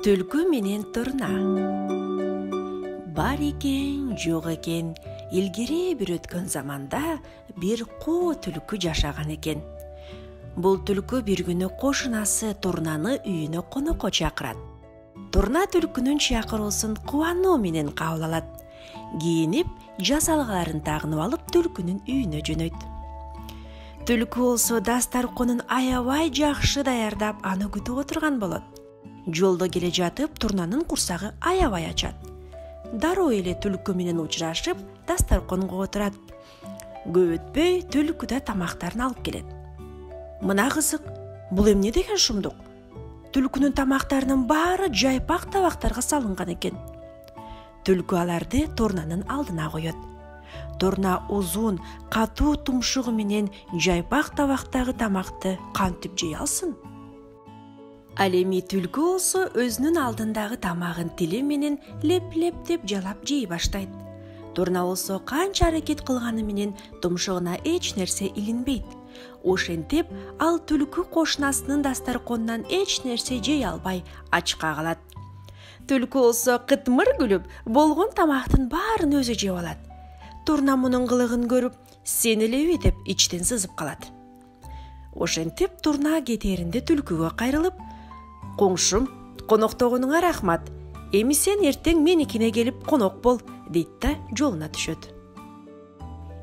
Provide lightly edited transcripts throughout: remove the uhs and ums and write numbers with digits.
Түлкү менен турна. Бар экен, жок экен. Илгери бир өткөн заманда бир коо түлкү жашаган экен. Бул түлкү бир күнү кошунасы Турнаны үйүнө конокко чакырат. Турна түлкүнүн чакыруусун кубануу менен кабыл алат. Кийинип, жасалгаларын тагынып алып түлкүнүн үйүнө жөнөйт. Түлкү болсо дастарконун аябай жакшы даярдап, аны күтүп отурган болот. Жолдо келе жатып, Турнанын курсагы аябай ачат. Дароо эле түлкү менен учурашып, дастарконго отурат. Көп өтпөй түлкү да тамактарын алып келет. Мына кызык, бул эмне деген шумдук? Түлкүнүн тамактарынын баары жайпак табактарга салынган экен. Түлкү аларды Турнанын алдына коет. Турна узун, катуу тумшугу менен жайпак табактагы тамакты кантип жей алсын? Ал эми түлкү болсо өзүнүн алдындагы тамагын тили менен леп-лептеп жалап жей баштайт. Турна болсо канча аракет кылганы менен тумшугуна эч нерсе илинбейт. Ошентип, ал түлкү кошунасынын дастарконунан эч нерсе жей албай ачка калат. Түлкү болсо кытмыр күлүп, болгон тамактын баарын өзү жеп алат. Турна мунун кылыгын көрүп, сен элеби деп ичтен сызып калат. Ошентип, Турна кетээринде түлкүгө кайрылып, «Коңшум, коноктогонуңа рахмат. Эми сен эртең меникине келип конок бол», дейт да жолуна түшөт.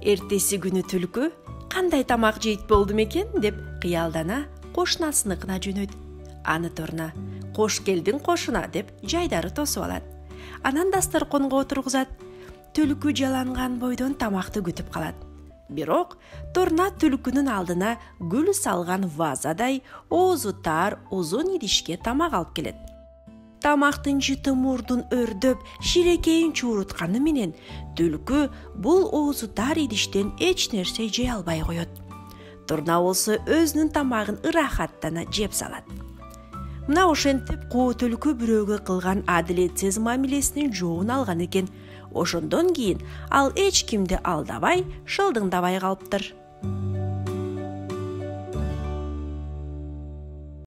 Эртеси күнү түлкү кандай тамак жейт болдум экен деп кыялдана кошунасыныкына жөнөйт. Аны Турна «Кош келдиң кошуна» деп жайдары тосуп алат. Анан дастарконго отургузат. Түлкү жаланган бойдон тамакты күтүп калат. Бирок Турна түлкүнүн алдына гүл салган вазадай оозу тар узун идишке тамак алып келет. Тамактын жыты мурдун өрдөп, ширекейин чуурутканы менен түлкү бул оозу тар идиштен эч нерсе жей албай коет. Турна болсо өзүнүн тамагын ырахаттана жеп салат. Мына ошентип коо түлкү бирөөгө кылган адилетсиз мамилесинин жообун алган экен. Ошондон кийин ал эч кимди алдабай, шылдыңдабай калыптыр.